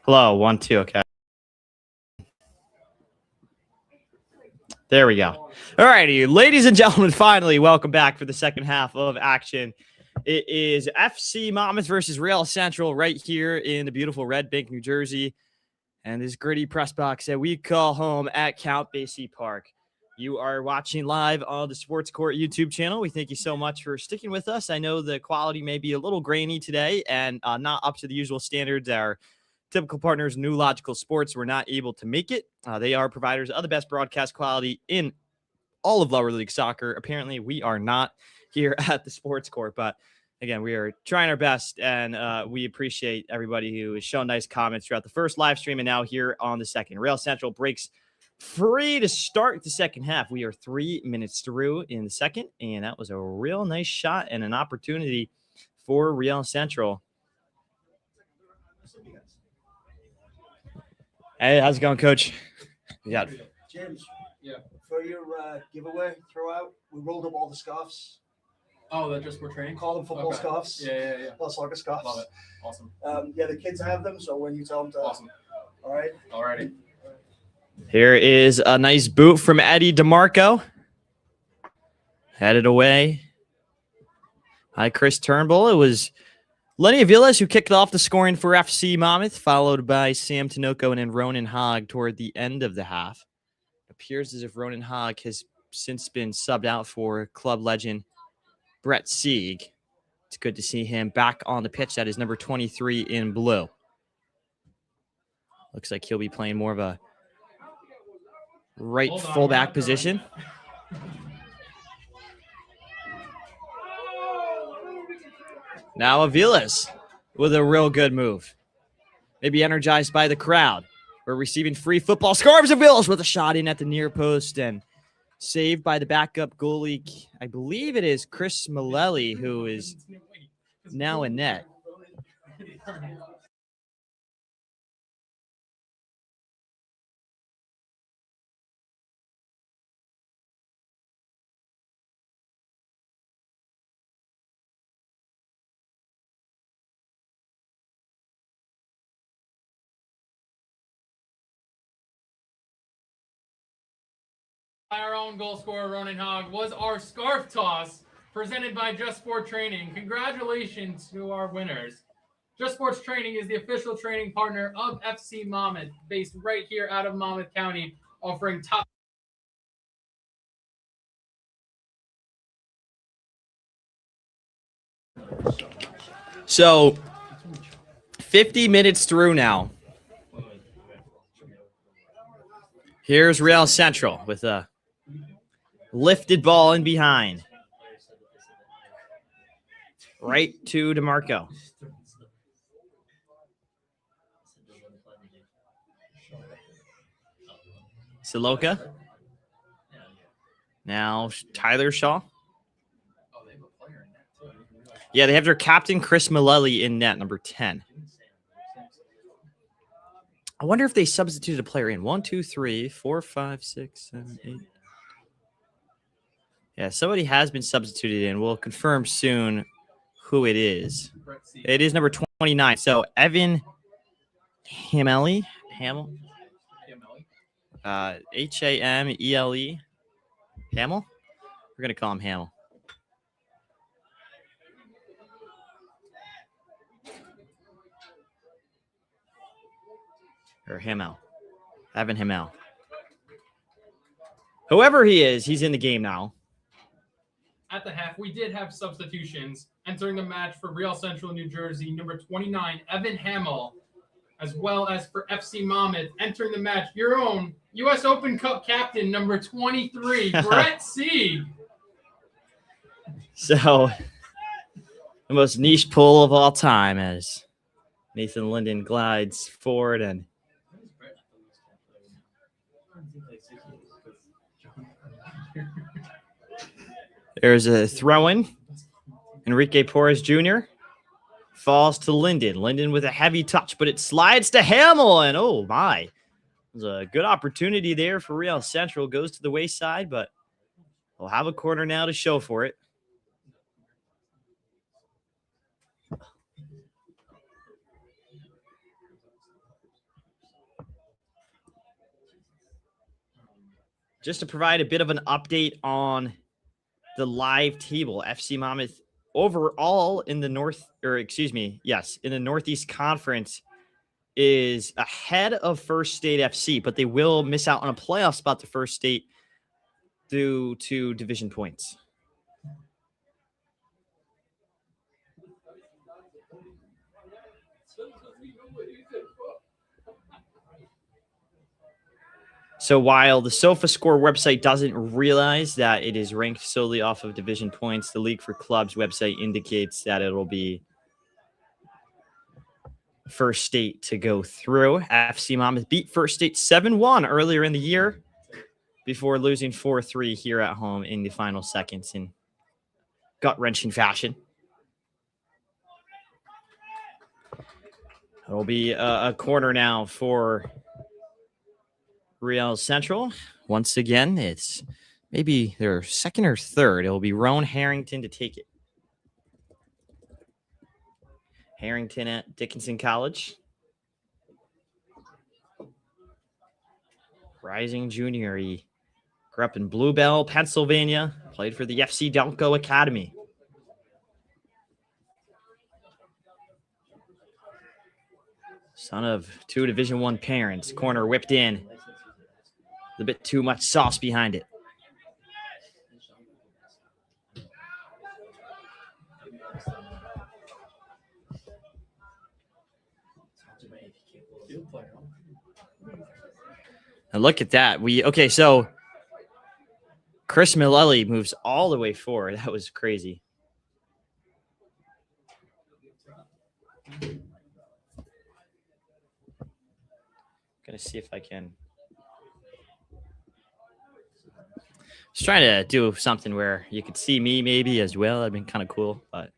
Hello, 1, 2. Okay. There we go. All righty, ladies and gentlemen, finally, welcome back for the second half of action. It is FC Monmouth versus Real Central right here in the beautiful Red Bank, New Jersey, and this gritty press box that we call home at Count Basie Park. You are watching live on the Sports Court YouTube channel. We thank you so much for sticking with us. I know the quality may be a little grainy today and not up to the usual standards. Our typical partners, New Logical Sports, were not able to make it. They are providers of the best broadcast quality in all of lower league soccer. Apparently, we are not here at the Sports Court, but again, we are trying our best, and we appreciate everybody who has shown nice comments throughout the first live stream and now here on the second. Real Central breaks free to start the second half. We are 3 minutes through in the second, and that was a real nice shot and an opportunity for Real Central. Hey, how's it going, Coach? Yeah. James, for your giveaway throughout, we rolled up all the scarves. Oh, they're just for training? Call them football scarves. Yeah. Plus soccer scarves. Love it. Awesome. The kids have them, so when you tell them to. Awesome. All right. Alrighty. Here is a nice boot from Eddie DeMarco. Headed away by Chris Turnbull. It was Lenny Aviles who kicked off the scoring for FC Monmouth, followed by Sam Tinoco and then Ronan Hogg toward the end of the half. It appears as if Ronan Hogg has since been subbed out for club legend Brett Sieg. It's good to see him back on the pitch. That is number 23 in blue. Looks like he'll be playing more of a right fullback position. Now Aviles with a real good move. Maybe energized by the crowd. We're receiving free football. Scarves Aviles with a shot in at the near post and saved by the backup goalie. I believe it is Chris Malelli, who is now in net. Our own goal scorer, Ronan Hogg, was our scarf toss presented by Just Sport Training. Congratulations to our winners. Just Sports Training is the official training partner of FC Monmouth, based right here out of Monmouth County, offering top. So 50 minutes through now. Here's Real Central with a lifted ball in behind. Right to DeMarco. Siloka. Now Tyler Shaw. Yeah, they have their captain, Chris Malelli, in net, number 10. I wonder if they substituted a player in. 1, 2, 3, 4, 5, 6, 7, 8. Yeah, somebody has been substituted in. We'll confirm soon who it is. It is number 29. So Evan Hamele. Hamel? Hamele. Hamel? We're going to call him Hamel. Or Hamel. Evan Hamel. Whoever he is, he's in the game now. At the half, we did have substitutions. Entering the match for Real Central New Jersey, number 29, Evan Hamel, as well as for FC Monmouth. Entering the match, your own U.S. Open Cup captain, number 23, Brett Sieg. So, the most niche pull of all time as Nathan Linden glides forward and there's a throw-in. Enrique Porras Jr. falls to Linden. Linden with a heavy touch, but it slides to Hamel, and oh my. There's a good opportunity there for Real Central. Goes to the wayside, but we'll have a corner now to show for it. just to provide a bit of an update on the live table, FC Monmouth overall in the in the Northeast Conference is ahead of First State FC, but they will miss out on a playoff spot to First State due to division points. So while the SofaScore website doesn't realize that it is ranked solely off of division points, the League for Clubs website indicates that it'll be First State to go through. FC Monmouth beat First State 7-1 earlier in the year before losing 4-3 here at home in the final seconds in gut-wrenching fashion. It'll be a corner now for Real Central. Once again, it's maybe their second or third. It'll be Roan Harrington to take it. Harrington at Dickinson College. Rising junior. He grew up in Bluebell, Pennsylvania. Played for the FC Delco Academy. Son of two Division I parents. Corner whipped in. A bit too much sauce behind it. And look at that. So Chris Millelli moves all the way forward. That was crazy. Gonna see if I can. Just trying to do something where you could see me maybe as well. That'd been kind of cool, but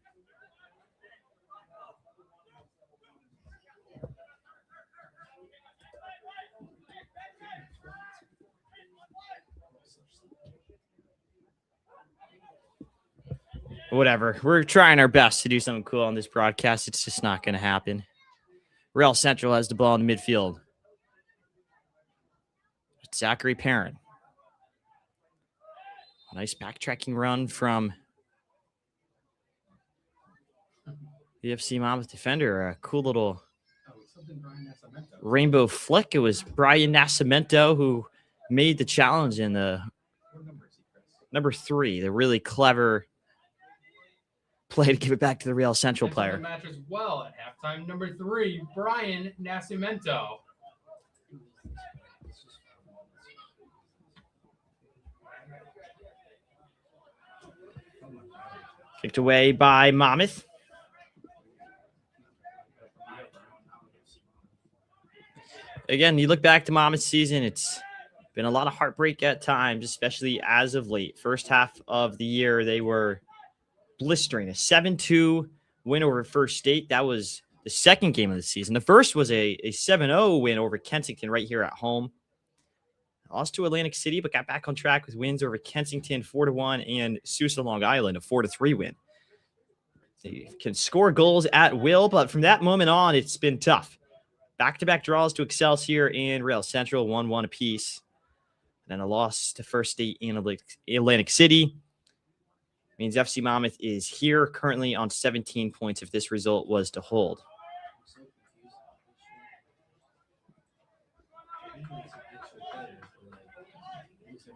whatever. We're trying our best to do something cool on this broadcast. It's just not going to happen. Real Central has the ball in the midfield. It's Zachary Perrin. A nice backtracking run from the FC Monmouth defender. A cool little rainbow flick. It was Brian Nascimento who made the challenge in the number 3, the really clever play to give it back to the Real Central player. The match as well at halftime. Number 3, Brian Nascimento. Kicked away by Monmouth. Again, you look back to Monmouth's season, it's been a lot of heartbreak at times, especially as of late. First half of the year, they were blistering. A 7-2 win over First State. That was the second game of the season. The first was a 7-0 win over Kensington right here at home. Lost to Atlantic City, but got back on track with wins over Kensington 4-1 and Sousa Long Island, a 4-3 win. They can score goals at will, but from that moment on, it's been tough. Back-to-back draws to Excelsior and Real Central, 1-1 apiece. And then a loss to First State in Atlantic City. Means FC Monmouth is here currently on 17 points if this result was to hold.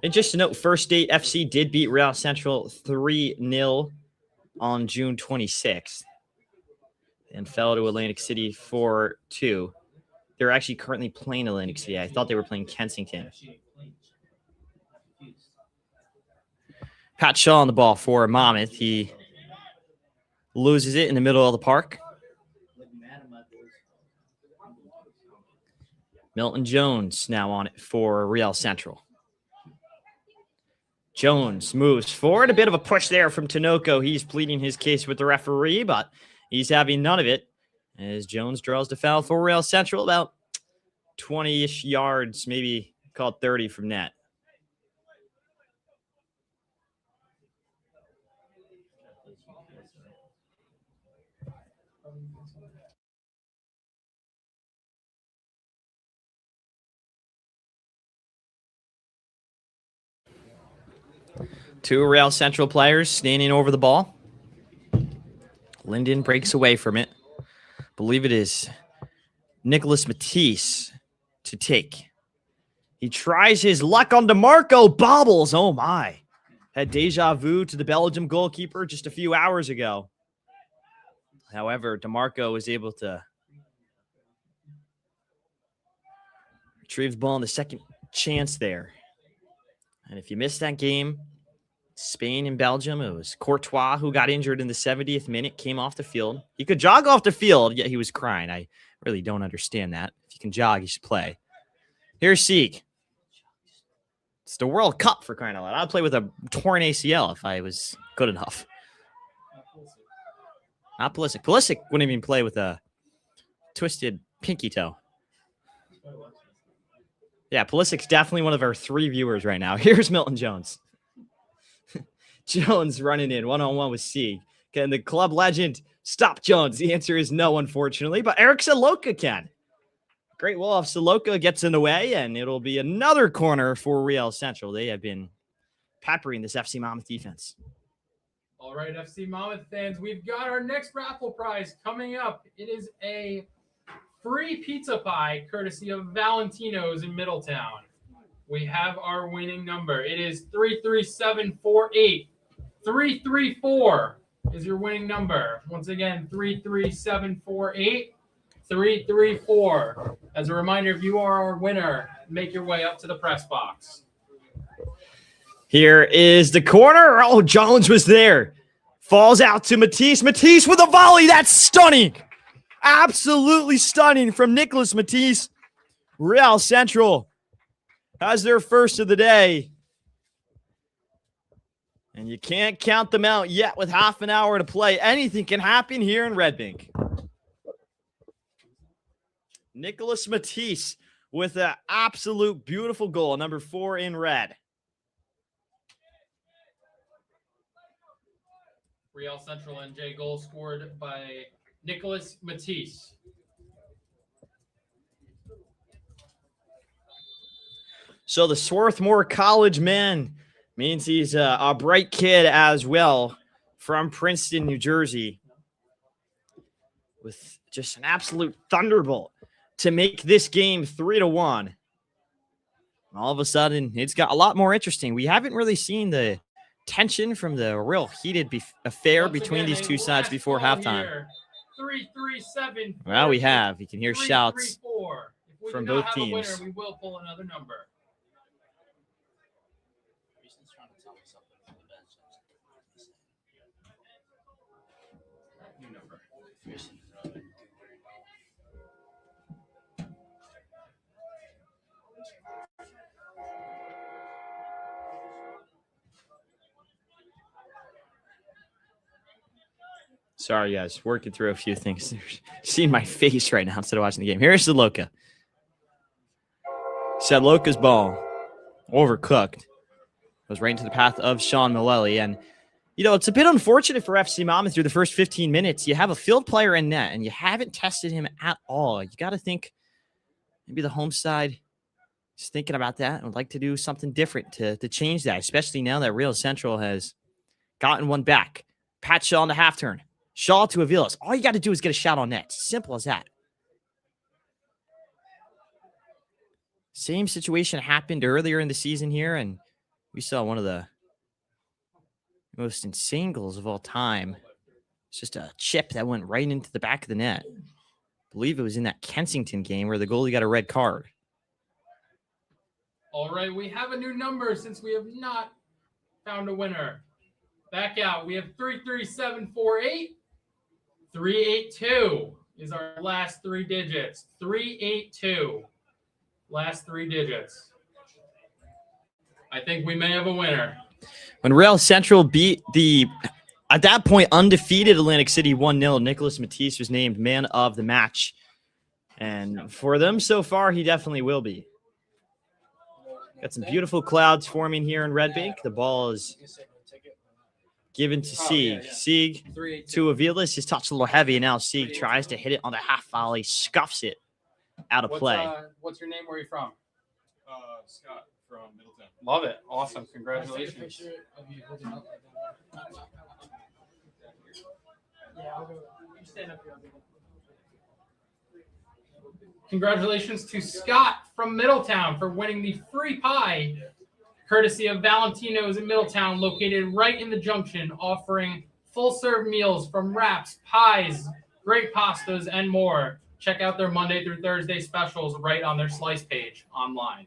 And just to note, First State FC did beat Real Central 3-0 on June 26th and fell to Atlantic City 4-2. They're actually currently playing Atlantic City. I thought they were playing Kensington. Pat Shaw on the ball for Monmouth. He loses it in the middle of the park. Milton Jones now on it for Real Central. Jones moves forward. A bit of a push there from Tinoco. He's pleading his case with the referee, but he's having none of it as Jones draws the foul for Real Central about 20-ish yards, maybe call it 30 from net. Two Real Central players standing over the ball. Linden breaks away from it. Believe it is Nicholas Matisse to take. He tries his luck on DeMarco. Bobbles. Oh, my. Had deja vu to the Belgium goalkeeper just a few hours ago. However, DeMarco was able to retrieve the ball in the second chance there. And if you missed that game, Spain and Belgium, it was Courtois who got injured in the 70th minute, came off the field. He could jog off the field, yet he was crying. I really don't understand that. If you can jog, you should play. Here's Sieg. It's the World Cup, for crying out loud. I'd play with a torn ACL if I was good enough. Not Pulisic. Pulisic wouldn't even play with a twisted pinky toe. Yeah, Pulisic's definitely one of our 3 viewers right now. Here's Milton Jones. Jones running in one-on-one with Sieg. Can the club legend stop Jones? The answer is no, unfortunately, but Eric Saloka can. Great Wolf. Saloka gets in the way, and it'll be another corner for Real Central. They have been peppering this FC Monmouth defense. All right, FC Monmouth fans, we've got our next raffle prize coming up. It is a free pizza pie courtesy of Valentino's in Middletown. We have our winning number. It is 33748. 334 is your winning number. Once again, 33748. 334. As a reminder, if you are our winner, make your way up to the press box. Here is the corner. Oh, Jones was there. Falls out to Matisse. Matisse with a volley. That's stunning. Absolutely stunning from Nicholas Matisse. Real Central has their first of the day. And you can't count them out yet with half an hour to play. Anything can happen here in Red Bank. Nicholas Matisse with an absolute beautiful goal, number 4 in red. Real Central NJ goal scored by Nicholas Matisse. So the Swarthmore College man means he's a bright kid as well from Princeton, New Jersey, with just an absolute thunderbolt to make this game 3-1. All of a sudden, it's got a lot more interesting. We haven't really seen the tension from the real heated affair between these two sides before halftime. 337. Well, we have. You can hear shouts from both teams. Winner, we will pull another number. Sorry, guys. Working through a few things. Seeing my face right now instead of watching the game. Here's Saloka. Saloka's ball. Overcooked. Goes right into the path of Sean Mullally. And, you know, it's a bit unfortunate for FC Monmouth through the first 15 minutes. You have a field player in net, and you haven't tested him at all. You got to think maybe the home side is thinking about that and would like to do something different to change that, especially now that Real Central has gotten one back. Pat Shaw on the half turn. Shaw to Aviles. All you got to do is get a shot on net. Simple as that. Same situation happened earlier in the season here, and we saw one of the most insane goals of all time. It's just a chip that went right into the back of the net. I believe it was in that Kensington game where the goalie got a red card. All right, we have a new number since we have not found a winner. Back out. We have 33748. 382 is our last 3 digits. 382. Last 3 digits. I think we may have a winner. When Real Central beat the, at that point, undefeated Atlantic City 1-0, Nicholas Matisse was named man of the match. And for them so far, he definitely will be. Got some beautiful clouds forming here in Red Bank. The ball is given to Sieg. Sieg to Aviles. His touch a little heavy, and now Sieg tries to hit it on the half volley, scuffs it out of play. What's your name? Where are you from? Scott from Middletown. Love it. Awesome. Congratulations. Congratulations to Scott from Middletown for winning the free pie, courtesy of Valentino's in Middletown, located right in the junction, offering full-serve meals from wraps, pies, great pastas, and more. Check out their Monday through Thursday specials right on their Slice page online.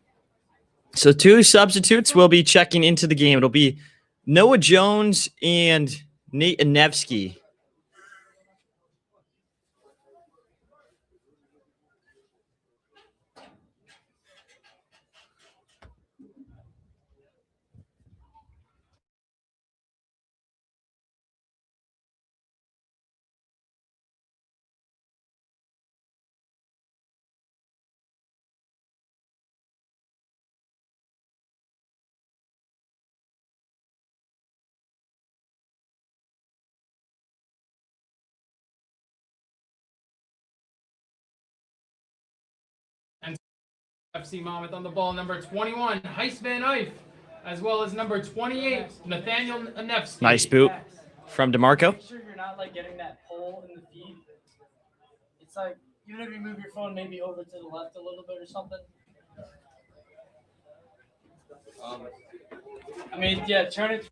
So 2 substitutes will be checking into the game. It'll be Noah Jones and Nate Anevsky. And FC Monmouth on the ball, number 21, Heist Van Eyck, as well as number 28, Nathaniel Anevsky. Nice boot from DeMarco. Make sure you're not like getting that pull in the feet. It's like even if you move your phone maybe over to the left a little bit or something. I mean, yeah, turn it.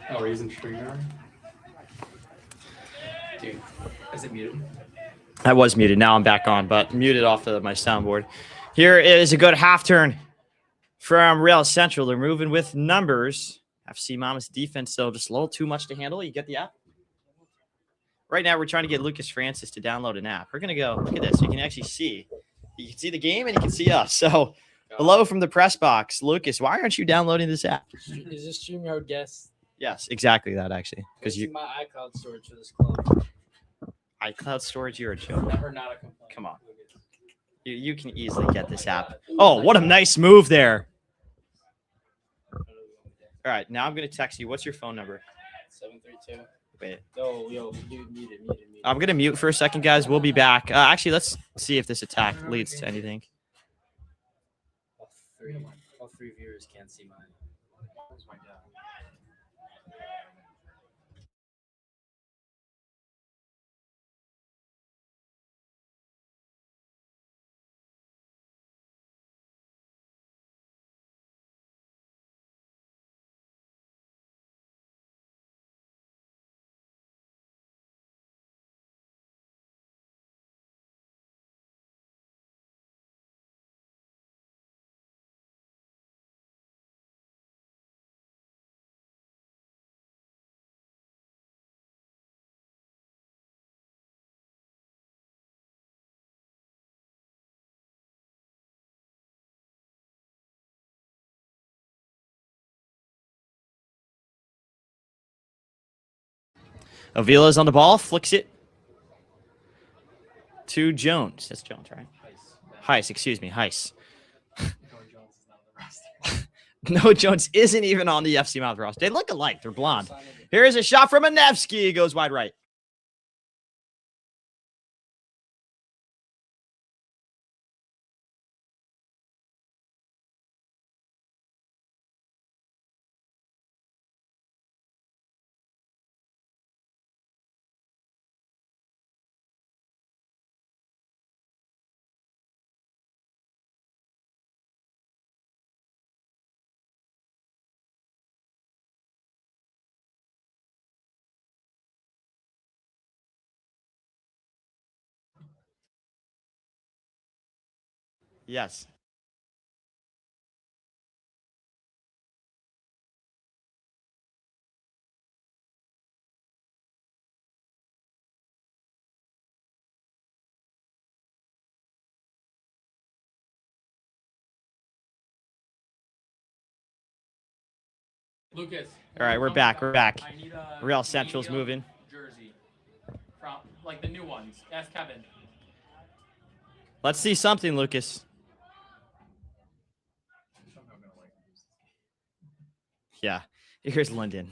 Oh, he's in StreamYard? Dude, is it muted? I was muted. Now I'm back on, but muted off of my soundboard. Here is a good half turn from Real Central. They're moving with numbers. FC Monmouth's defense, though, just a little too much to handle. You get the app? Right now, we're trying to get Lucas Francis to download an app. We're going to go, look at this. You can actually see. You can see the game and you can see us. So, hello from the press box. Lucas, why aren't you downloading this app? Is this StreamYard guest? Yes, exactly that, actually. Because You you my iCloud storage for this club. iCloud storage, you're a joke. Never not a complaint. Come on. You can easily get this app. Oh, what a nice move there. All right, now I'm going to text you. What's your phone number? 732. Wait. Yo, mute it. I'm going to mute for a second, guys. We'll be back. Actually, let's see if this attack leads to anything. All three viewers can't see mine. Avila's on the ball, flicks it to Jones. That's Jones, right? Heist, excuse me, Heist. No, Jones isn't even on the FC Monmouth roster. They look alike. They're blonde. Here's a shot from Anevsky. Goes wide right. Yes. Lucas. All right, we're back. We're back. I need a Real Central's medium moving. jersey from like the new ones. Ask Kevin. Let's see something, Lucas. Yeah. Here's Lyndon.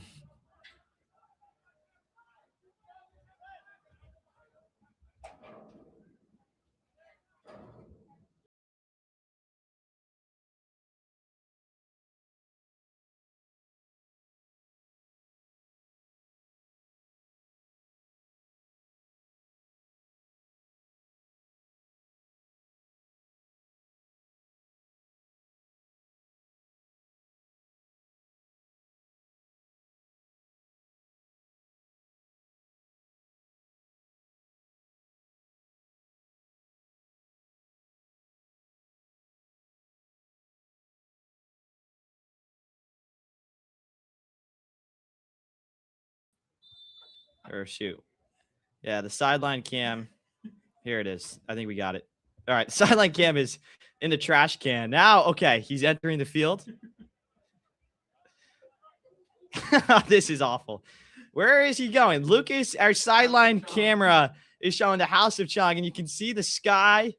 Or shoot. Yeah, the sideline cam. Here it is. I think we got it. All right. Sideline cam is in the trash can. Now, okay, he's entering the field. This is awful. Where is he going? Lucas, our sideline camera is showing the House of Chong, and you can see the sky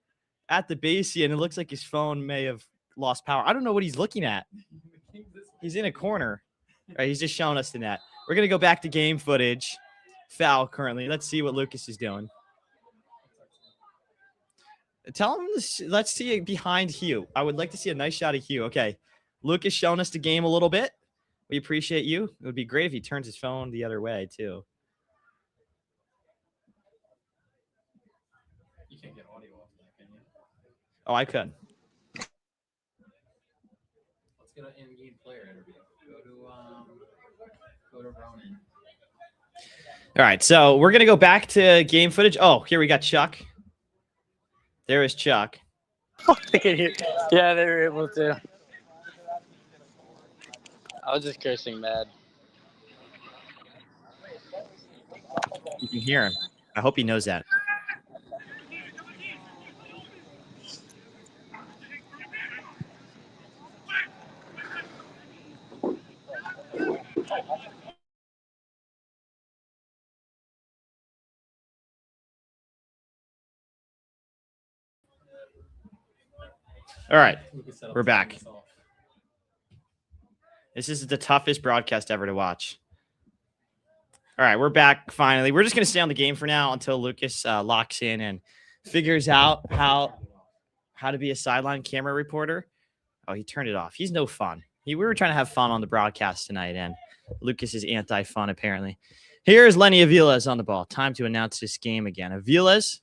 at the base here, and it looks like his phone may have lost power. I don't know what he's looking at. He's in a corner. All right, he's just showing us the net. We're going to go back to game footage. Foul currently. Let's see what Lucas is doing. Tell him this, let's see it behind Hugh. I would like to see a nice shot of Hugh. Okay. Lucas showing us the game a little bit. We appreciate you. It would be great if he turns his phone the other way, too. You can't get audio off that, can you? Oh, I could. Let's get an in-game player interview. Go to Ronan. All right, so we're going to go back to game footage. Oh, here we got Chuck. There is Chuck. I can hear. Yeah, they were able to. I was just cursing mad. You can hear him. I hope he knows that. All right, we're back. This is the toughest broadcast ever to watch. All right, we're back finally. We're just going to stay on the game for now until Lucas locks in and figures out how to be a sideline camera reporter. Oh, he turned it off. He's no fun. We were trying to have fun on the broadcast tonight, and Lucas is anti-fun, apparently. Here's Lenny Aviles on the ball. Time to announce this game again. Aviles.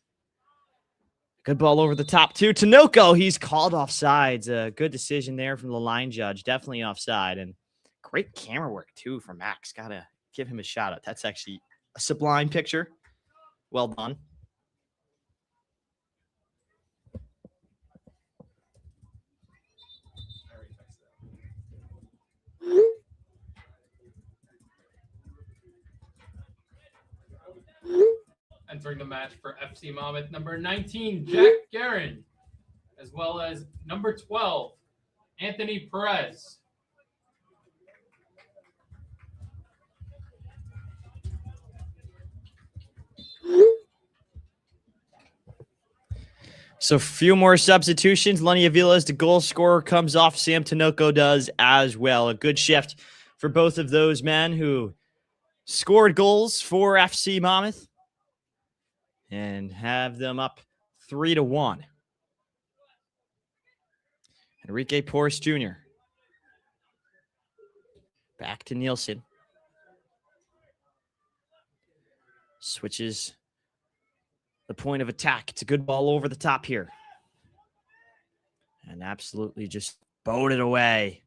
Good ball over the top to Tinoco. He's called offsides. A good decision there from the line judge. Definitely offside. And great camera work, too, from Max. Got to give him a shout out. That's actually a sublime picture. Well done. Entering the match for FC Monmouth, number 19, Jack Guerin, as well as number 12, Anthony Perez. So a few more substitutions. Lenny Aviles, the goal scorer, comes off. Sam Tinoco does as well. A good shift for both of those men who scored goals for FC Monmouth and have them up 3-1. Enrique Porras Jr. Back to Nielsen. Switches the point of attack. It's a good ball over the top here. And absolutely just bowed it away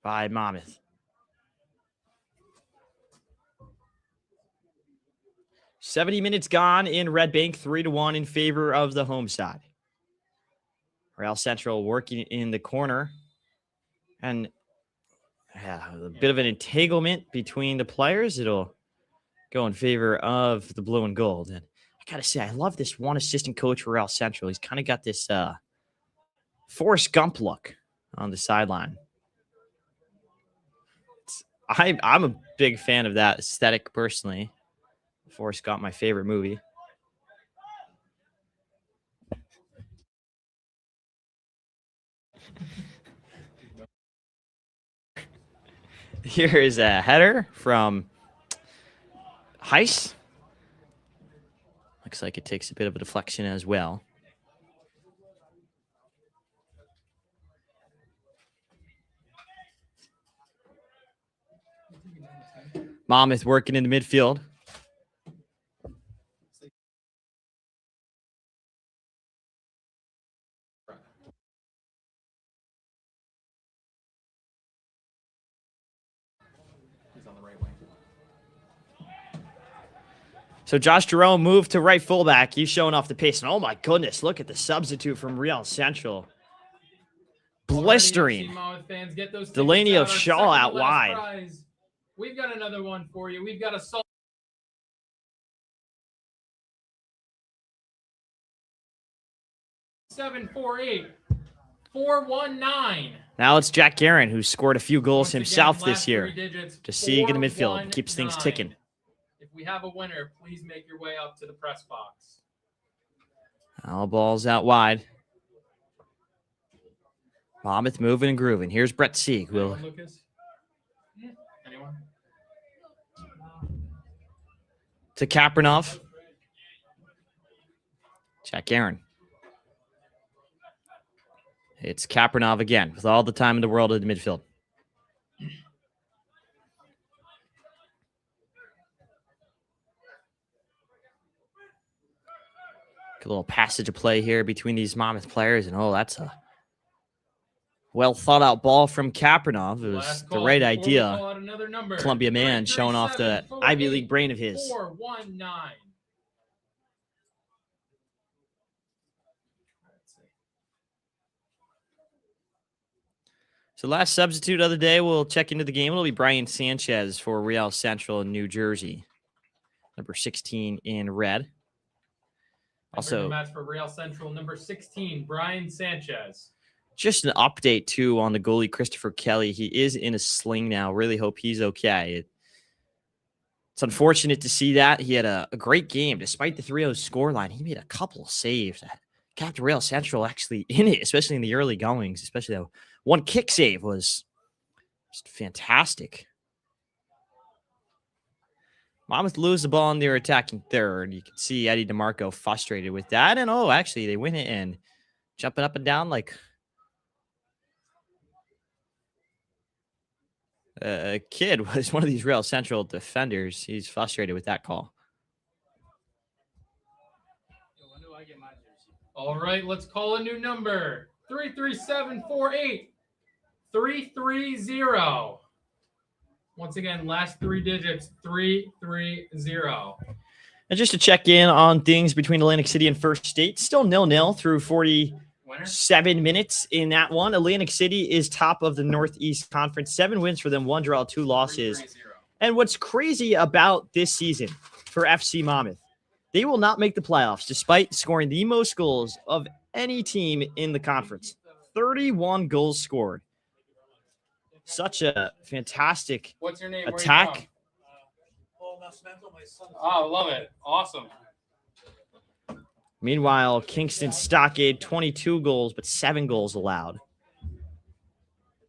by Monmouth. 70 minutes gone in Red Bank, 3-1 in favor of the home side. Real Central working in the corner. And a bit of an entanglement between the players. It'll go in favor of the blue and gold. And I got to say, I love this one assistant coach for Real Central. He's kind of got this Forrest Gump look on the sideline. I'm a big fan of that aesthetic personally. Forrest Gump, my favorite movie. Here is a header from Heiss. Looks like it takes a bit of a deflection as well. Monmouth working in the midfield. So Josh Jerome moved to right fullback. He's showing off the pace. And oh my goodness, look at the substitute from Real Central. Blistering. Delaney of Shaw out wide. Prize. We've got another one for you. We've got a 748 419. Now it's Jack Guerin, who scored a few goals himself this year. Just seeing in the midfield. Keeps things ticking. If we have a winner, please make your way up to the press box. All balls out wide. Monmouth moving and grooving. Here's Brett Sieg. Anyone, Lucas? Anyone? To Kapranov. Jack Guerin. It's Kapranov again with all the time in the world in the midfield. A little passage of play here between these Monmouth players. And, oh, that's a well-thought-out ball from Kapranov. It was the right idea. Columbia man showing off the Ivy League brain of his. 419. So last substitute of the day, we'll check into the game. It'll be Brian Sanchez for Real Central in New Jersey. Number 16 in red. Also, match for Real Central, number 16, Brian Sanchez. Just an update, too, on the goalie, Christopher Kelly. He is in a sling now. Really hope he's okay. It's unfortunate to see that. He had a great game. Despite the 3-0 scoreline, he made a couple of saves that kept Real Central actually in it, especially in the early goings. Especially that one kick save was just fantastic. Monmouth lose the ball in their attacking third. You can see Eddie DeMarco frustrated with that. And, oh, actually, they win it and jumping up and down like a kid was one of these Real Central defenders. He's frustrated with that call. All right, let's call a new number. 33748 330. Once again, last three digits, 330. And just to check in on things between Atlantic City and First State, still 0-0 through 47 minutes in that one. Atlantic City is top of the Northeast Conference. 7 wins for them, 1 draw, 2 losses. 3-3-0. And what's crazy about this season for FC Monmouth, they will not make the playoffs despite scoring the most goals of any team in the conference. 31 goals scored. Such a fantastic What's your name? attack. Oh, love it. Awesome. Meanwhile, Kingston Stockade, 22 goals, but 7 goals allowed.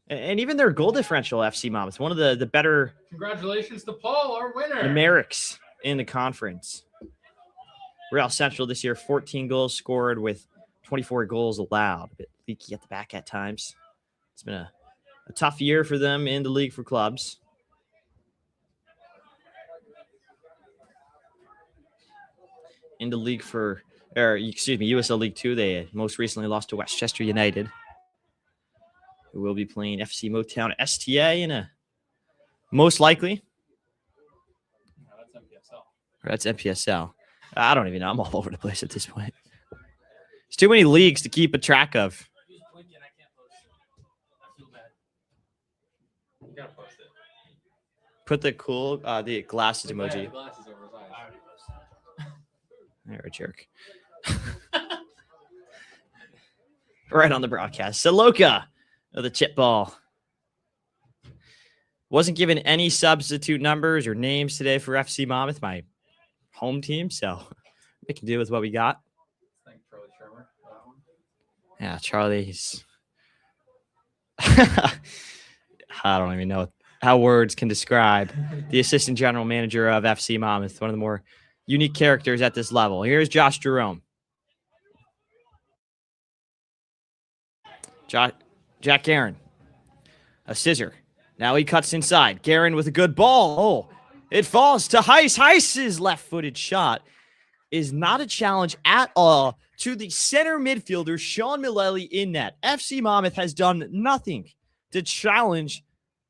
And even their goal differential, FC Monmouth, one of the better Congratulations to Paul, our winner. numerics in the conference. Real Central this year, 14 goals scored with 24 goals allowed. A bit leaky at the back at times. It's been a tough year for them in the league for clubs. In the league for, USL League 2, they most recently lost to Westchester United, who will be playing FC Motown STA in a most likely. No, that's MPSL. That's MPSL. I don't even know. I'm all over the place at this point. There's too many leagues to keep a track of. You gotta post it. Put the the glasses emoji. The glasses over his eyes. You're a jerk. Right on the broadcast. Saloka of the chip ball. Wasn't given any substitute numbers or names today for FC Monmouth, my home team, so we can do with what we got. Thank Charlie Shermer for that one. Yeah, Charlie's. I don't even know how words can describe the assistant general manager of FC Monmouth, one of the more unique characters at this level. Here's Josh Jerome. Jack Guerin. A scissor. Now he cuts inside. Guerin with a good ball. Oh, it falls to Heiss. Heiss's left-footed shot is not a challenge at all to the center midfielder, Sean Mullally, in net. FC Monmouth has done nothing to challenge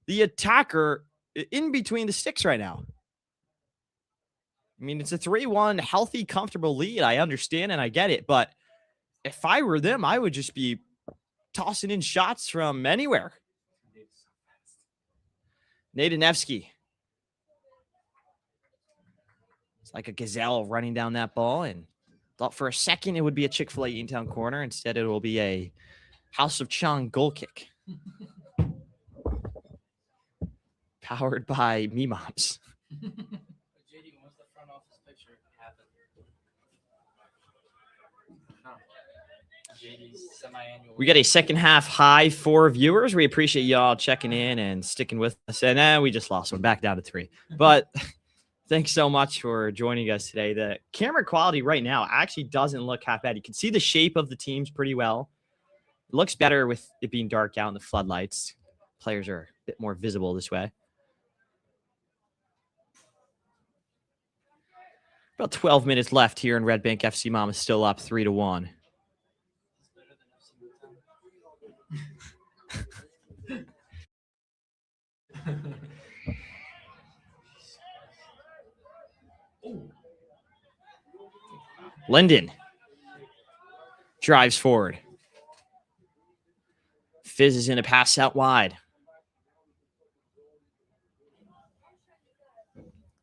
the attacker in between the sticks right now. I mean, it's a 3-1 healthy, comfortable lead. I understand and I get it. But if I were them, I would just be tossing in shots from anywhere. Nadanevsky. It's like a gazelle running down that ball, and thought for a second it would be a Chick-fil-A Eatontown corner. Instead, it will be a House of Chong goal kick. Powered by Me Moms. JD, what's the front office picture happen? JD's semi-annual. We got a second half high for viewers. We appreciate y'all checking in and sticking with us. And we just lost one, back down to 3. But thanks so much for joining us today. The camera quality right now actually doesn't look half bad. You can see the shape of the teams pretty well. It looks better with it being dark out in the floodlights. Players are a bit more visible this way. About 12 minutes left here in Red Bank. FC Monmouth still up 3-1. Linden drives forward. Fizz is in a pass out wide.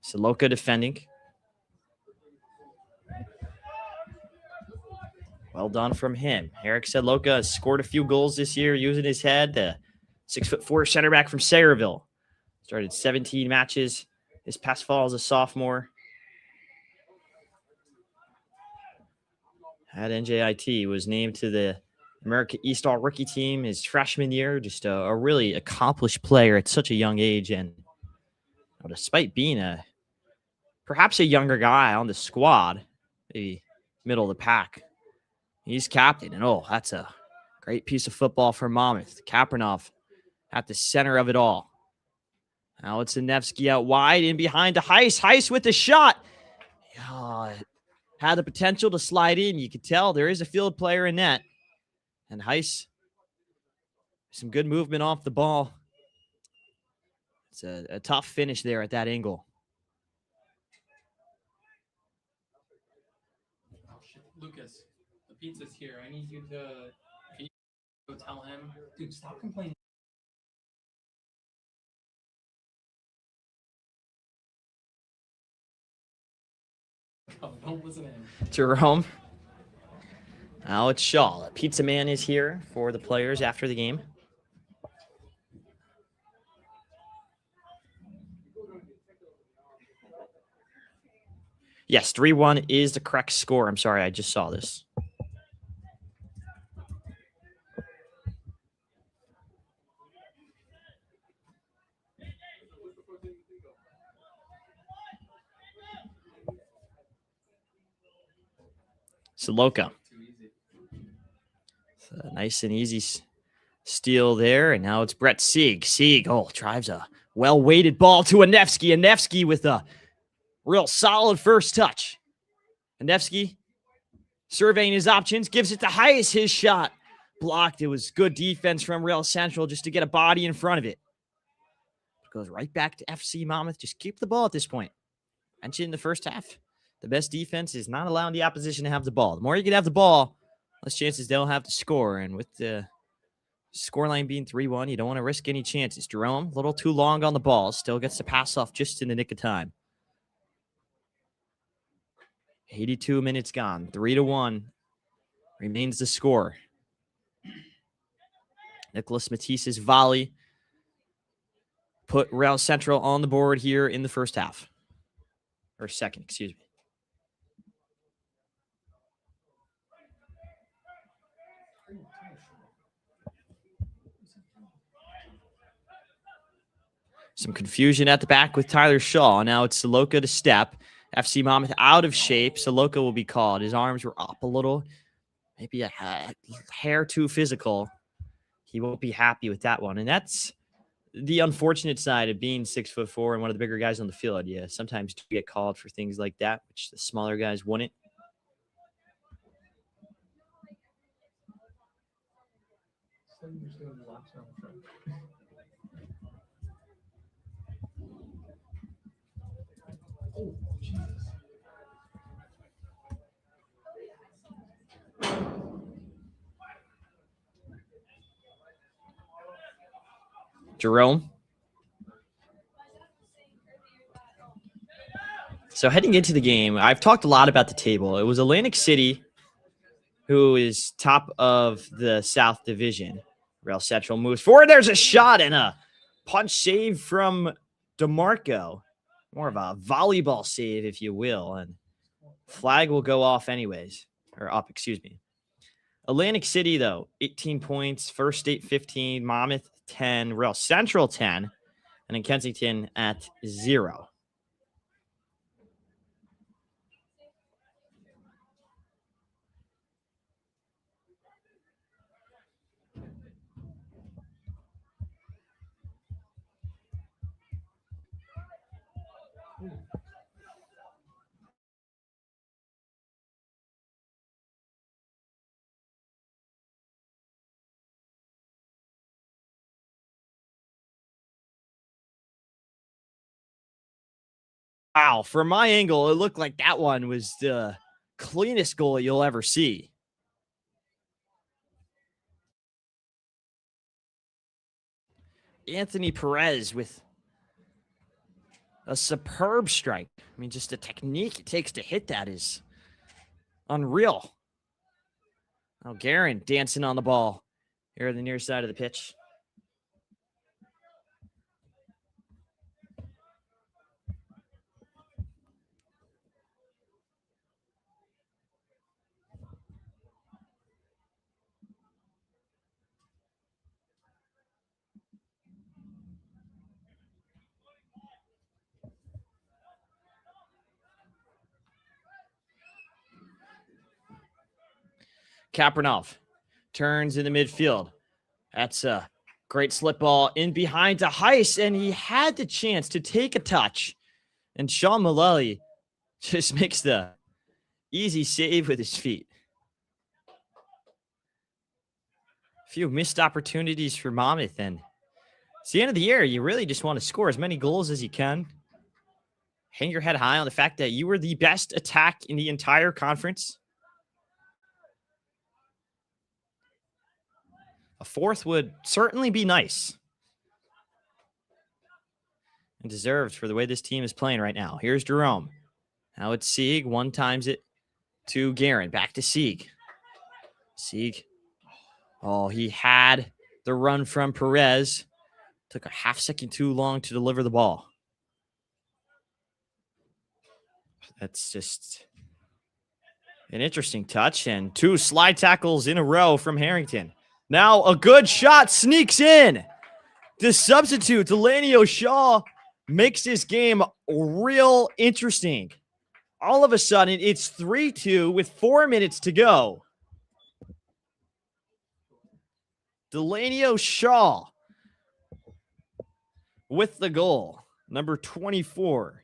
Saloka defending. Well done from him. Eric Sedloka has scored a few goals this year using his head. The 6'4" center back from Sayreville. Started 17 matches this past fall as a sophomore. At NJIT, was named to the America East All-Rookie team his freshman year. Just a really accomplished player at such a young age. And despite being perhaps a younger guy on the squad, maybe middle of the pack, he's captain. And that's a great piece of football for Monmouth. Kapranov at the center of it all. Now it's Nevsky out wide, in behind to Heiss. Heiss with the shot. Had the potential to slide in. You could tell there is a field player in net. And Heiss, some good movement off the ball. It's a tough finish there at that angle. Oh, shit. Lucas, the pizza's here. I need you to go tell him. Dude, stop complaining. Oh, don't listen to him. Jerome. Now it's Shaw. The pizza man is here for the players after the game. Yes, 3-1 is the correct score. I'm sorry, I just saw this. Saloka. Nice and easy steal there. And now it's Brett Sieg. Sieg, drives a well-weighted ball to Anevsky. Anevsky with a real solid first touch. Anevsky surveying his options, gives it to Heiss. His shot blocked. It was good defense from Real Central just to get a body in front of it. Goes right back to FC Monmouth. Just keep the ball at this point. Mentioned in the first half, the best defense is not allowing the opposition to have the ball. The more you can have the ball, less chances they'll have to score. And with the scoreline being 3-1, you don't want to risk any chances. Jerome, a little too long on the ball. Still gets the pass off just in the nick of time. 82 minutes gone. 3-1 remains the score. Nicholas Matisse's volley put Real Central on the board here in the first half. Or second, excuse me. Some confusion at the back with Tyler Shaw. Now it's Saloka to step. FC Monmouth out of shape. Saloka will be called. His arms were up a little. Maybe a hair too physical. He won't be happy with that one. And that's the unfortunate side of being 6'4" and one of the bigger guys on the field. Yeah, sometimes you get called for things like that, which the smaller guys wouldn't. Oh, Jesus. Jerome. So heading into the game, I've talked a lot about the table. It was Atlantic City, who is top of the South Division. Real Central moves forward. There's a shot and a punch save from DeMarco. More of a volleyball save, if you will. And flag will go off anyways. Or up, excuse me. Atlantic City, though, 18 points. First State 15. Monmouth 10. Real Central 10. And then Kensington at 0. Wow, from my angle, it looked like that one was the cleanest goal you'll ever see. Anthony Perez with a superb strike. I mean, just the technique it takes to hit that is unreal. Oh, Guerin dancing on the ball here on the near side of the pitch. Kapranov turns in the midfield. That's a great slip ball in behind to Heiss, and he had the chance to take a touch. And Sean Mullally just makes the easy save with his feet. A few missed opportunities for Monmouth, and it's the end of the year. You really just want to score as many goals as you can. Hang your head high on the fact that you were the best attack in the entire conference. A fourth would certainly be nice. And deserved for the way this team is playing right now. Here's Jerome. Now it's Sieg. One times it to Guerin. Back to Sieg. Sieg. Oh, he had the run from Perez. Took a half second too long to deliver the ball. That's just an interesting touch. And 2 slide tackles in a row from Harrington. Now a good shot sneaks in. The substitute, Delaney O'Shaw, makes this game real interesting. All of a sudden, it's 3-2 with 4 minutes to go. Delaney O'Shaw with the goal. Number 24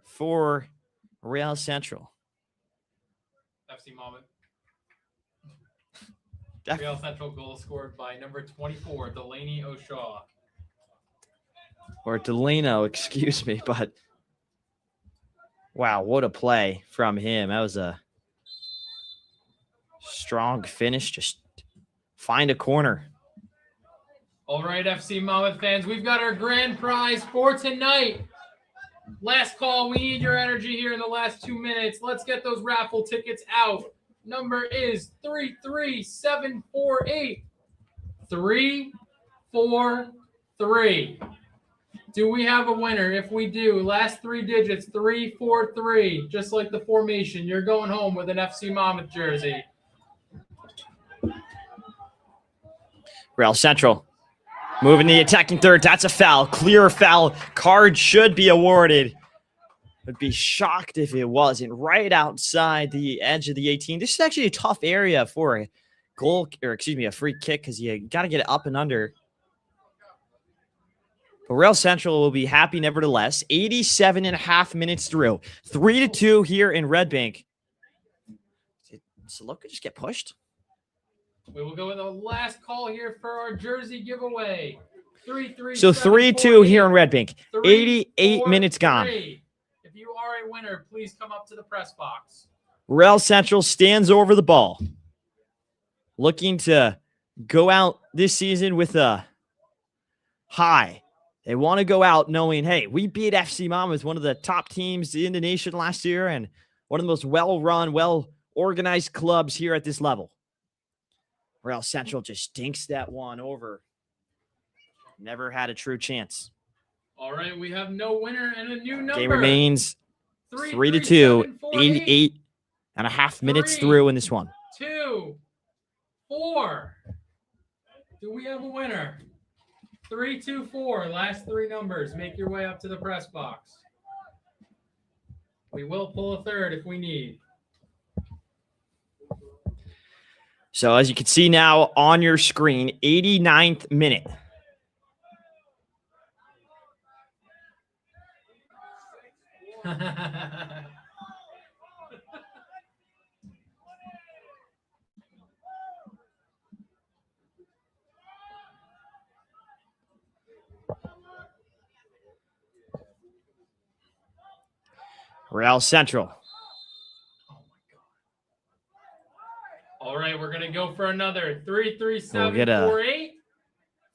for Real Central. FC Monmouth. Real Central goal scored by number 24, Delaney O'Shaw. Or Delano, excuse me, but wow, what a play from him. That was a strong finish. Just find a corner. All right, FC Monmouth fans, we've got our grand prize for tonight. Last call. We need your energy here in the last 2 minutes. Let's get those raffle tickets out. Number is 33748. 3, 4, 3. Do we have a winner? If we do, last 3 digits, 343. Just like the formation, you're going home with an FC Monmouth jersey. Real Central moving the attacking third. That's a foul. Clear foul. Card should be awarded. Would be shocked if it wasn't. Right outside the edge of the 18. This is actually a tough area for a goal, or excuse me, a free kick, because you got to get it up and under. But Real Central will be happy nevertheless. 87.5 minutes through. 3-2 here in Red Bank. Did Saloka just get pushed? We will go with the last call here for our jersey giveaway. 3-3. So 3-2 here in Red Bank. 88 minutes gone. If you are a winner, please come up to the press box. Real Central stands over the ball. Looking to go out this season with a high. They want to go out knowing, hey, we beat FC Monmouth, one of the top teams in the nation last year, and one of the most well-run, well-organized clubs here at this level. Real Central just stinks that one over. Never had a true chance. All right, we have no winner and a new number. Game remains 3-2, 88.5 minutes through in this one. 2, 4. Do we have a winner? 3, 2, 4. Last 3 numbers. Make your way up to the press box. We will pull a third if we need. So as you can see now on your screen, 89th minute. Real Central. All right, we're gonna go for another 3, 3, 7, We'll get a 4, 8.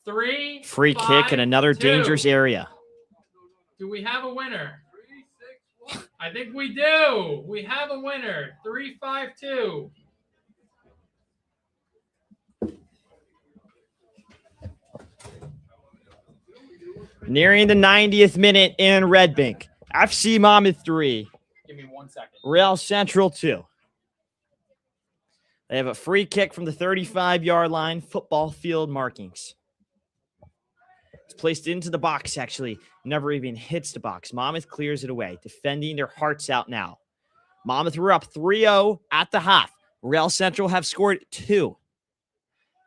3. Free 5, kick in another 2. dangerous area. Do we have a winner? I think we do. We have a winner. 3, 5, 2. Nearing the 90th minute in Red Bank. FC Monmouth 3. Give me 1 second. Real Central 2. They have a free kick from the 35-yard line. Football field markings. It's placed into the box, actually. Never even hits the box. Monmouth clears it away. Defending their hearts out now. Monmouth were up 3-0 at the half. Real Central have scored 2.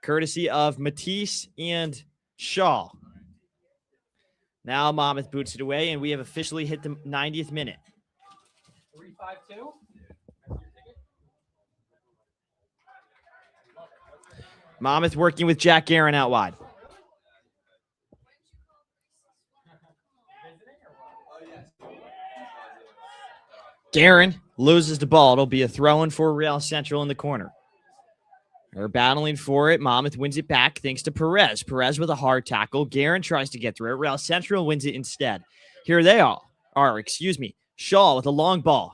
Courtesy of Matisse and Shaw. Now Monmouth boots it away, and we have officially hit the 90th minute. 3, 5, 2. Monmouth working with Jack Aaron out wide. Guerin loses the ball. It'll be a throw-in for Real Central in the corner. They're battling for it. Monmouth wins it back thanks to Perez. Perez with a hard tackle. Guerin tries to get through it. Real Central wins it instead. Here they are. Shaw with a long ball.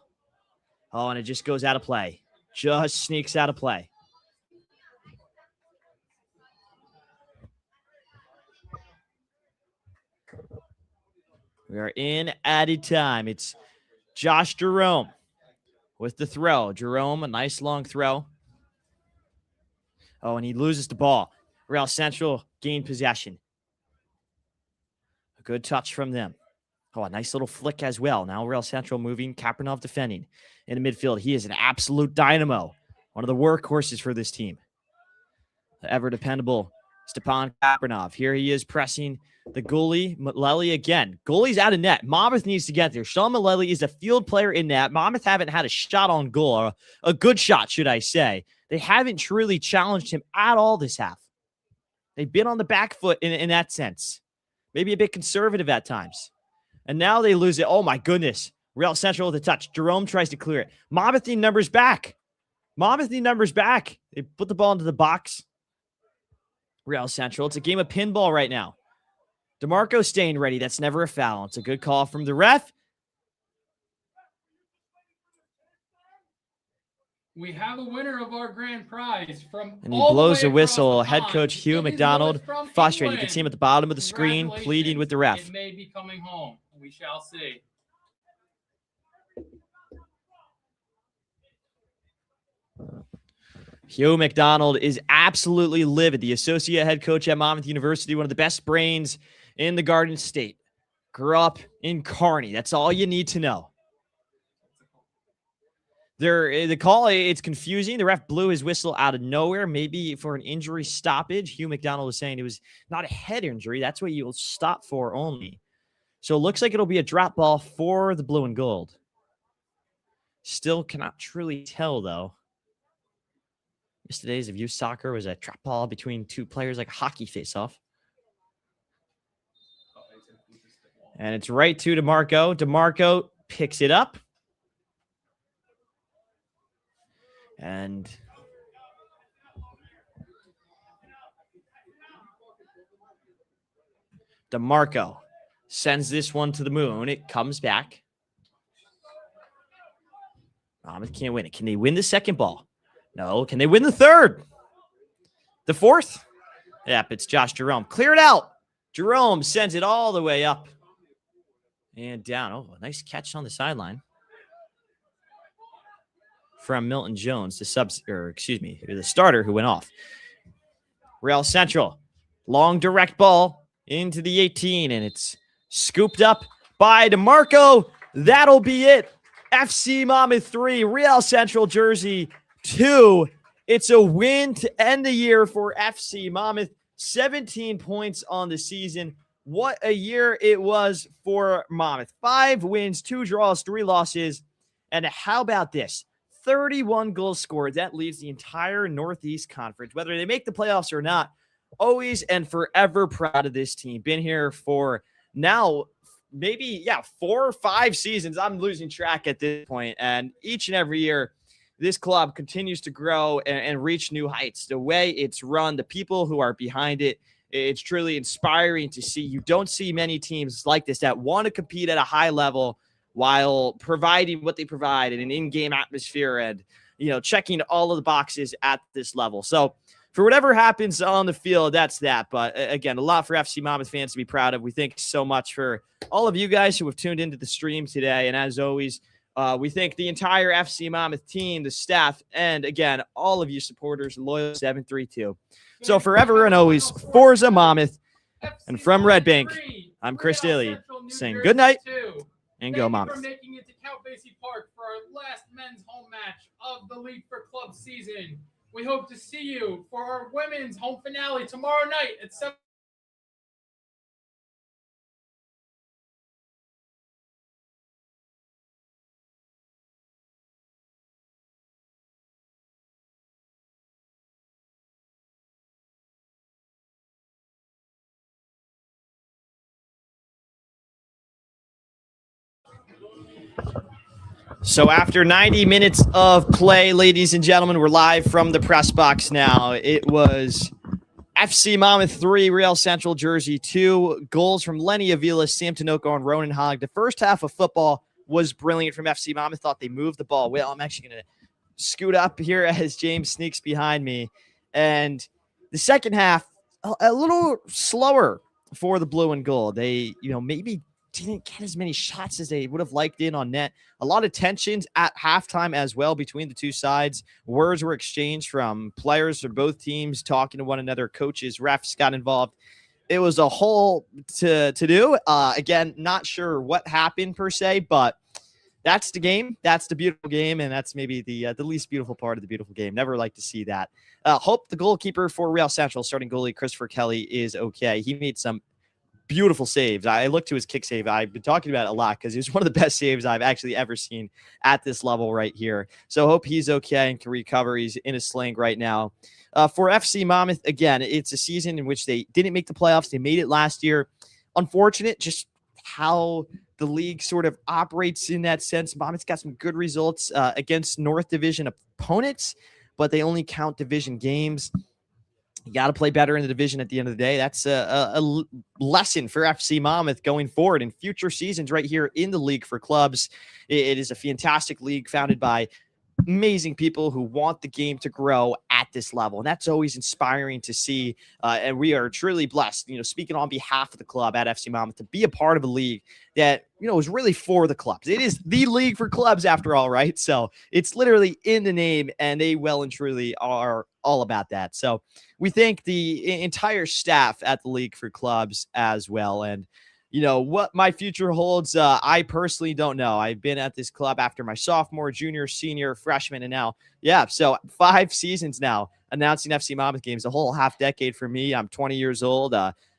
Oh, and it just goes out of play. Just sneaks out of play. We are in added time. It's Josh Jerome with the throw. Jerome, a nice long throw. Oh, and he loses the ball. Real Central gained possession. A good touch from them. Oh, a nice little flick as well. Now Real Central moving. Kapranov defending. In the midfield, he is an absolute dynamo. One of the workhorses for this team. The ever-dependable Stepan Kapranov. Here he is pressing the goalie, Maleli again. Goalie's out of net. Monmouth needs to get there. Sean Maleli is a field player in net. Monmouth haven't had a shot on goal, or a good shot, should I say. They haven't truly challenged him at all this half. They've been on the back foot in that sense. Maybe a bit conservative at times. And now they lose it. Oh, my goodness. Real Central with a touch. Jerome tries to clear it. Monmouth need numbers back. Monmouth need numbers back. They put the ball into the box. Real Central. It's a game of pinball right now. DeMarco staying ready. That's never a foul. It's a good call from the ref. We have a winner of our grand prize from And he all the blows way a whistle. across the Head pond. coach Hugh Achilles McDonald, Lewis from frustrated. You can England. see him at the bottom of the screen, pleading with the ref. It may be coming home. We shall see. Hugh McDonald is absolutely livid. The associate head coach at Monmouth University, one of the best brains in the Garden State. Grew up in Kearney. That's all you need to know. The call, it's confusing. The ref blew his whistle out of nowhere, maybe for an injury stoppage. Hugh McDonald was saying it was not a head injury. That's what you'll stop for only. So it looks like it'll be a drop ball for the blue and gold. Still cannot truly tell, though. Yesterday's of youth soccer was a drop ball between two players, like a hockey face-off. And it's right to DeMarco. DeMarco picks it up. And DeMarco sends this one to the moon. It comes back. Monmouth can't win it. Can they win the second ball? No. Can they win the third? The fourth? Yep, it's Josh Jerome. Clear it out. Jerome sends it all the way up and down. Oh, a nice catch on the sideline from Milton Jones, the starter who went off. Real Central, long direct ball into the 18, and it's scooped up by DeMarco. That'll be it. FC Monmouth 3, Real Central Jersey 2. It's a win to end the year for FC Monmouth. 17 points on the season. What a year it was for Monmouth. 5 wins, 2 draws, 3 losses. And how about this? 31 goals scored. That leaves the entire Northeast Conference, whether they make the playoffs or not, always and forever proud of this team. Been here for now maybe, 4 or 5 seasons. I'm losing track at this point. And each and every year, this club continues to grow and reach new heights. The way it's run, the people who are behind it, it's truly inspiring to see. You don't see many teams like this that want to compete at a high level while providing what they provide in an in-game atmosphere and, checking all of the boxes at this level. So for whatever happens on the field, that's that. But again, a lot for FC Monmouth fans to be proud of. We thank so much for all of you guys who have tuned into the stream today. And as always, we thank the entire FC Monmouth team, the staff, and again, all of you supporters, loyal 732. So forever and always, Forza Monmouth. And from Red Bank, I'm Chris Daly saying good night and go Monmouth. Thank you for making it to Count Basie Park for our last men's home match of the League for Club season. We hope to see you for our women's home finale tomorrow night at 7. So after 90 minutes of play, ladies and gentlemen, we're live from the press box now. It was FC Monmouth 3, Real Central Jersey 2. Goals from Lenny Avila, Sam Tinoco, and Ronan Hogg. The first half of football was brilliant from FC Monmouth. Thought they moved the ball well. I'm actually going to scoot up here as James sneaks behind me. And the second half, a little slower for the blue and gold. They, maybe didn't get as many shots as they would have liked in on net. A lot of tensions at halftime as well between the two sides. Words were exchanged from players from both teams talking to one another. Coaches, refs got involved. It was a whole to do. Again, not sure what happened per se, but that's the game. That's the beautiful game, and that's maybe the least beautiful part of the beautiful game. Never like to see that. Hope the goalkeeper for Real Central, starting goalie Christopher Kelly, is okay. He made some beautiful saves. I looked to his kick save. I've been talking about it a lot because it was one of the best saves I've actually ever seen at this level right here. So hope he's okay and can recover. He's in a sling right now. For FC Monmouth, again, it's a season in which they didn't make the playoffs. They made it last year. Unfortunate, just how the league sort of operates in that sense. Monmouth's got some good results against North Division opponents, but they only count division games. You got to play better in the division at the end of the day. That's a lesson for FC Monmouth going forward in future seasons right here in the League for Clubs. It is a fantastic league founded by amazing people who want the game to grow at this level. And that's always inspiring to see. And we are truly blessed, speaking on behalf of the club at FC Monmouth, to be a part of a league that, is really for the clubs. It is the league for clubs after all, right? So it's literally in the name, and they well and truly are all about that. So we thank the entire staff at the league for clubs as well. And what my future holds, I personally don't know. I've been at this club after my sophomore, junior, senior, freshman, and now, so 5 seasons now announcing FC Monmouth games, a whole half decade for me. I'm 20 years old.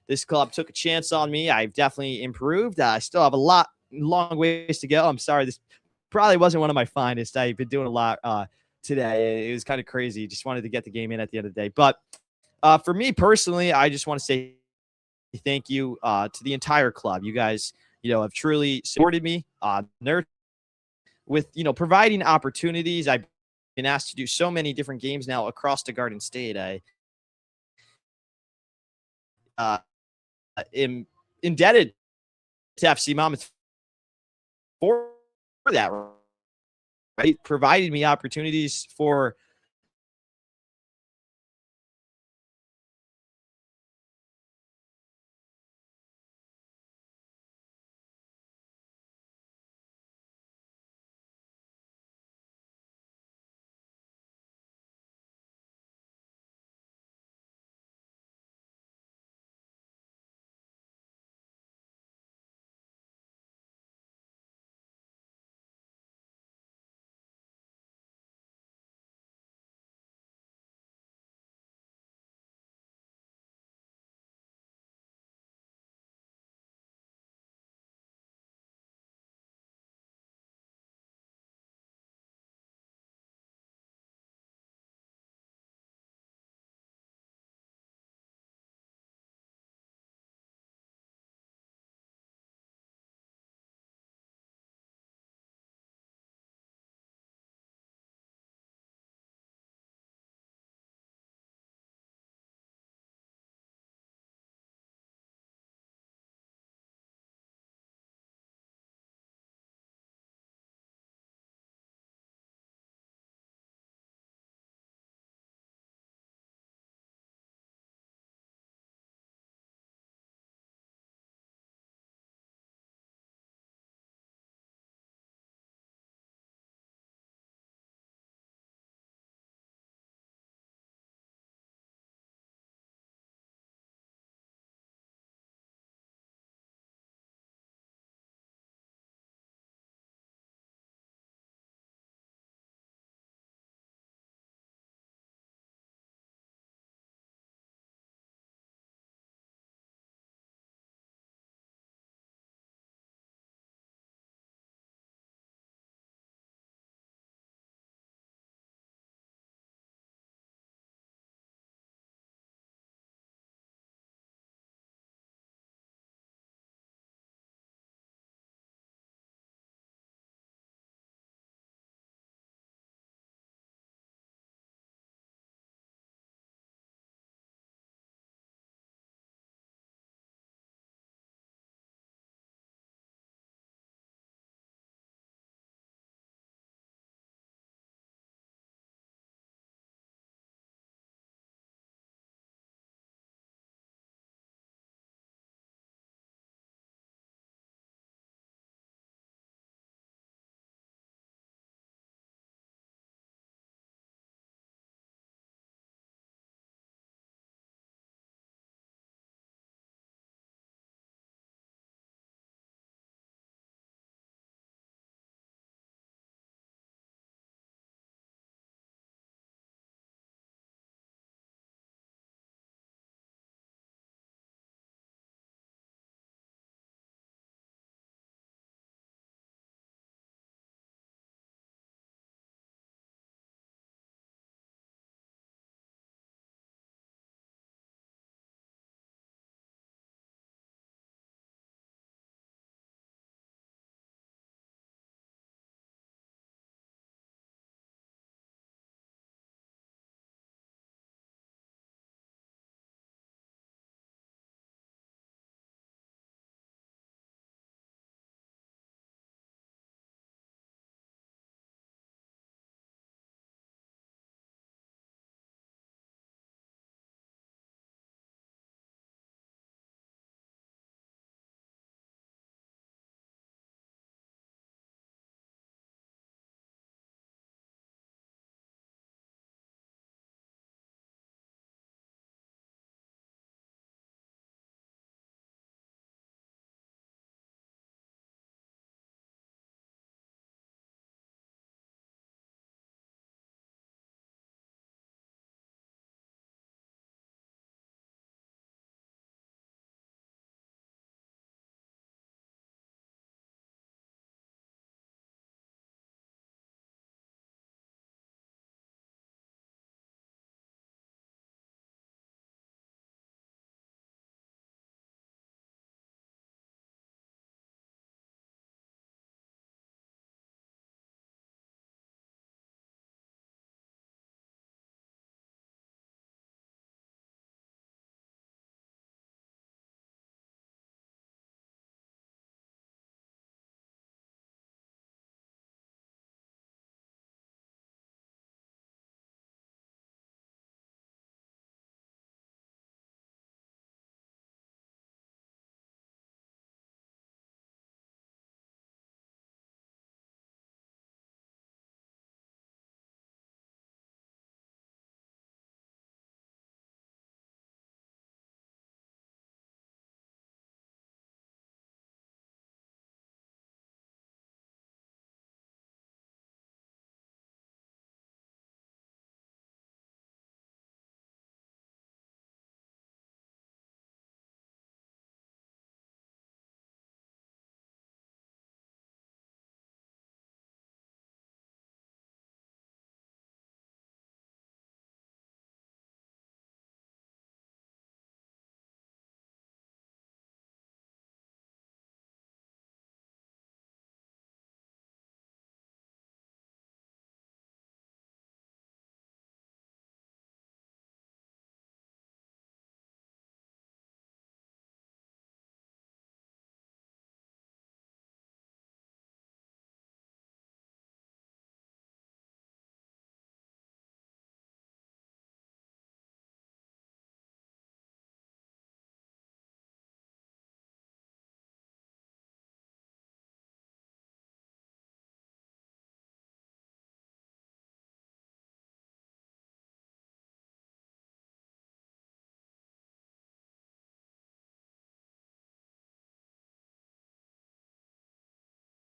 This club took a chance on me. I've definitely improved. I still have a long ways to go. I'm sorry. This probably wasn't one of my finest. I've been doing a lot today. It was kind of crazy. Just wanted to get the game in at the end of the day. But for me personally, I just want to say thank you to the entire club. You guys, have truly supported me with, providing opportunities. I've been asked to do so many different games now across the Garden State. I am indebted to FC Monmouth for that, right? Provided me opportunities for